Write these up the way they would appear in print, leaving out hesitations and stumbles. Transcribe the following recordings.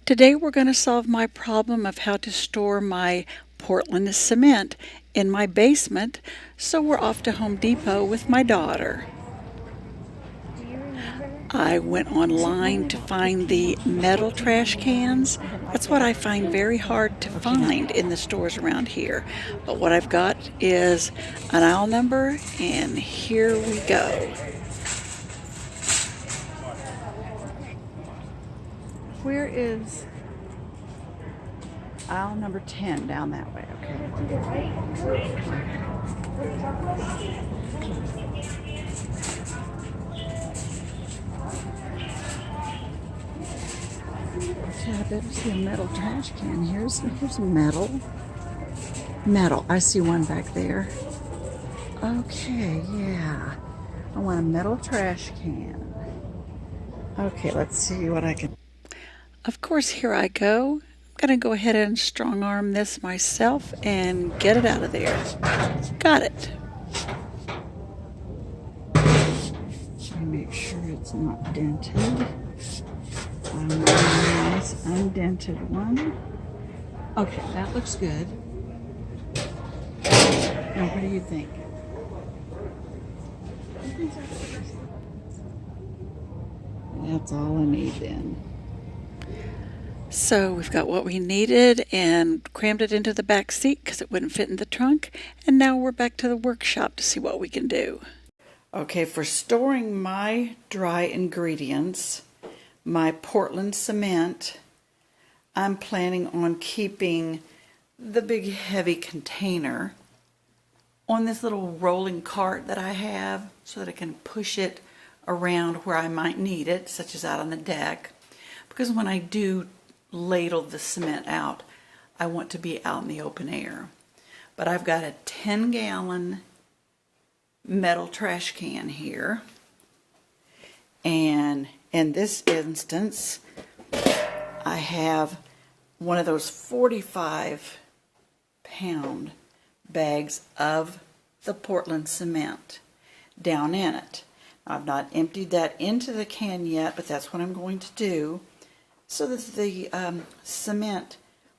Today we're going to solve my problem of how to store my Portland cement in my basement, so we're off to Home Depot with my daughter. I went online to find the metal trash cans. That's what I find very hard to find in the stores around here. But what I've got is an aisle number, and here we go. Where is aisle number 10? Down that way, okay. I better see a metal trash can. Here's metal. Metal. I see one back there. Okay, yeah. I want a metal trash can. Okay, let's see what I can. Of course, here I go. I'm going to go ahead and strong arm this myself and get it out of there. Got it. Let me make sure it's not dented. I want a nice undented one. Okay, that looks good. Now, what do you think? That's all I need then. So we've got what we needed and crammed it into the back seat because it wouldn't fit in the trunk. And now we're back to the workshop to see what we can do. Okay, for storing my dry ingredients, my Portland cement, I'm planning on keeping the big heavy container on this little rolling cart that I have so that I can push it around where I might need it, such as out on the deck. Because when I do ladle the cement out, I want to be out in the open air. But I've got a 10-gallon metal trash can here, and in this instance I have one of those 45-pound bags of the Portland cement down in it. I've not emptied that into the can yet, but that's what I'm going to do so that the cement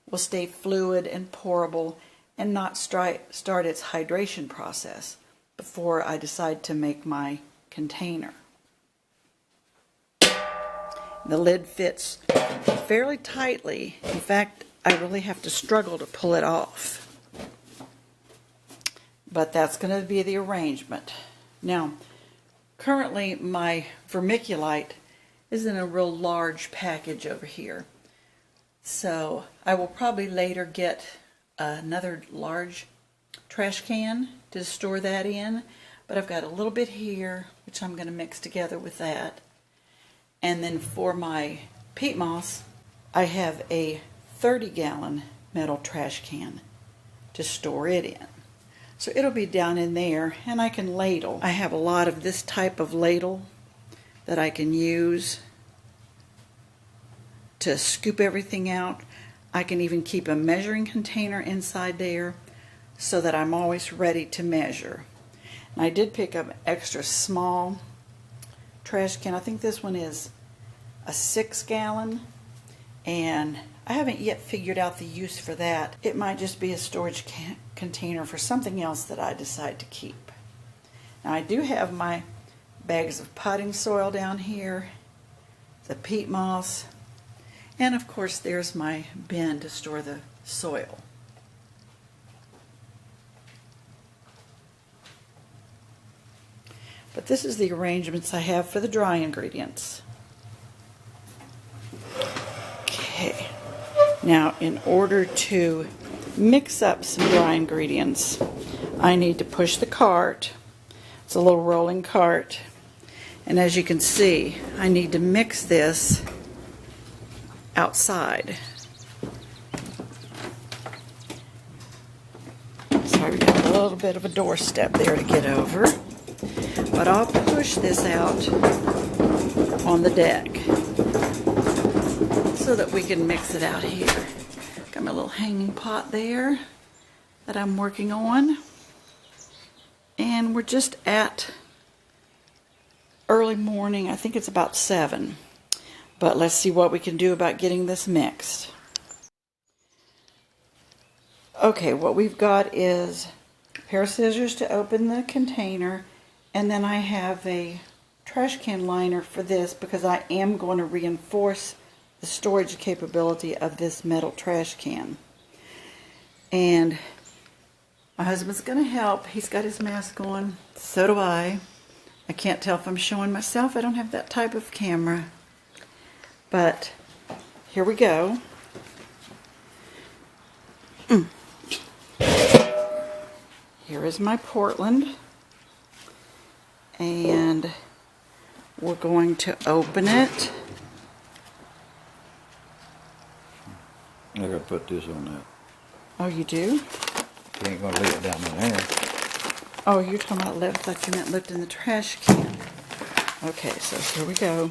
will stay fluid and pourable and not start its hydration process before I decide to make my container. The lid fits fairly tightly. In fact, I really have to struggle to pull it off. But that's going to be the arrangement. Now, currently my vermiculite is in a real large package over here. So I will probably later get another large trash can to store that in. But I've got a little bit here, which I'm going to mix together with that. And then for my peat moss, I have a 30-gallon metal trash can to store it in. So it'll be down in there, and I can ladle. I have a lot of this type of ladle that I can use to scoop everything out. I can even keep a measuring container inside there so that I'm always ready to measure. And I did pick up an extra small trash can. I think this one is a 6-gallon, and I haven't yet figured out the use for that. It might just be a storage container for something else that I decide to keep. Now I do have my bags of potting soil down here, the peat moss, and of course there's my bin to store the soil. But this is the arrangements I have for the dry ingredients. Okay, now in order to mix up some dry ingredients, I need to push the cart. It's a little rolling cart, and as you can see, I need to mix this outside. Sorry, we got a little bit of a doorstep there to get over. But I'll push this out on the deck so that we can mix it out here. Got my little hanging pot there that I'm working on. And we're just at early morning. I think it's about 7. But let's see what we can do about getting this mixed. Okay, what we've got is a pair of scissors to open the container, and then I have a trash can liner for this because I am going to reinforce the storage capability of this metal trash can. And my husband's going to help. He's got his mask on. So do I. I can't tell if I'm showing myself. I don't have that type of camera. But here we go. Here is my Portland. And we're going to open it. I gotta put this on that. Oh, you do? You ain't gonna leave it down in there. Oh, you're talking about left, like you meant left in the trash can. Okay, so here we go.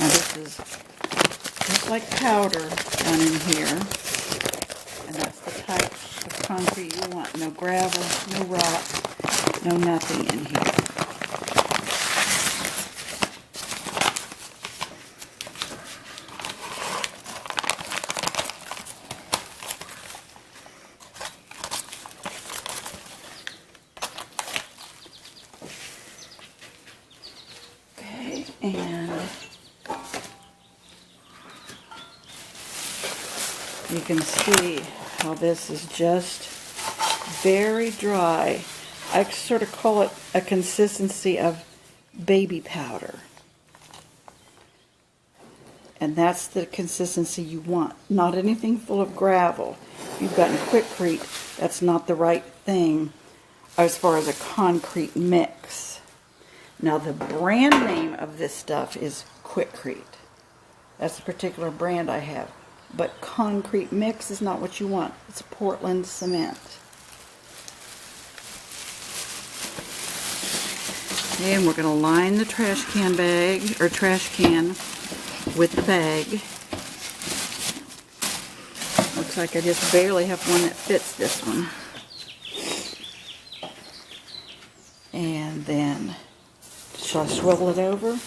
Now this is just like powder done in here. And that's the type of concrete you want. No gravel, no rock, no nothing in here. Okay, and you can see how this is just very dry. I sort of call it a consistency of baby powder. And that's the consistency you want. Not anything full of gravel. If you've gotten Quikrete, that's not the right thing as far as a concrete mix. Now the brand name of this stuff is Quikrete. That's the particular brand I have. But concrete mix is not what you want. It's Portland cement. Okay, and we're going to line the trash can bag, or trash can, with the bag. Looks like I just barely have one that fits this one. And then, shall I swivel it over?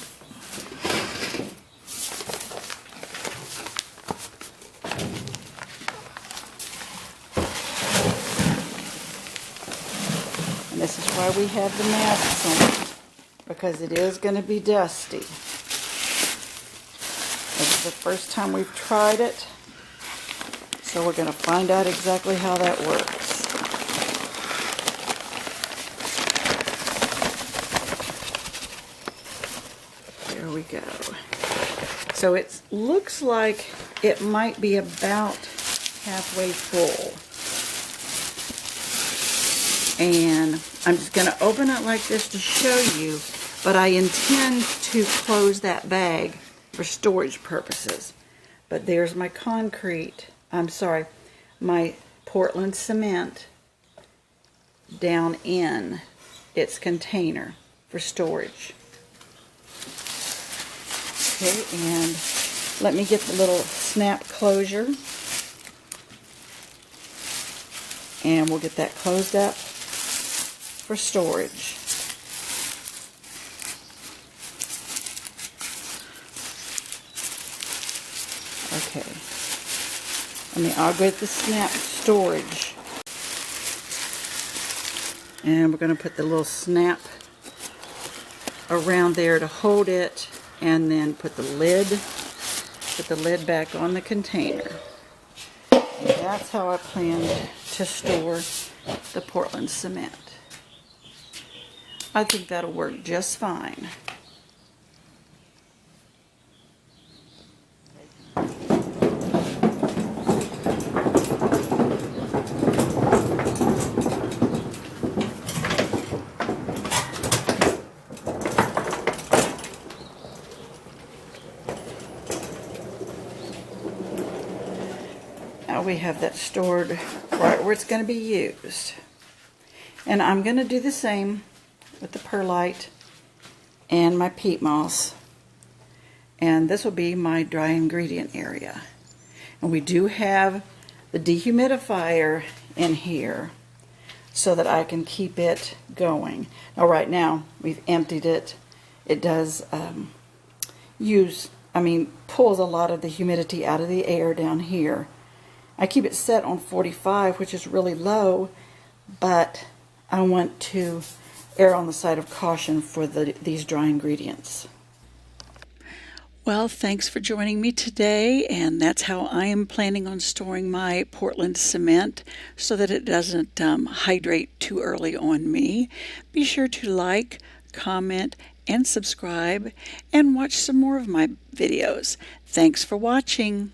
And this is why we have the masks on, because it is going to be dusty. This is the first time we've tried it, so we're going to find out exactly how that works. There we go. So it looks like it might be about halfway full. And I'm just going to open it like this to show you, but I intend to close that bag for storage purposes. But there's my my Portland cement down in its container for storage. Okay, and let me get the little snap closure. And we'll get that closed up for storage. Okay. I'll get the snap storage. And we're going to put the little snap around there to hold it, and then put the lid back on the container. And that's how I plan to store the Portland cement. I think that'll work just fine. Now we have that stored right where it's going to be used. And I'm going to do the same with the perlite and my peat moss. And this will be my dry ingredient area. And we do have the dehumidifier in here so that I can keep it going. Now right now we've emptied it. It does pulls a lot of the humidity out of the air down here. I keep it set on 45, which is really low, but I want to err on the side of caution for these dry ingredients. Well, thanks for joining me today, and that's how I am planning on storing my Portland cement so that it doesn't hydrate too early on me. Be sure to like, comment, and subscribe, and watch some more of my videos. Thanks for watching.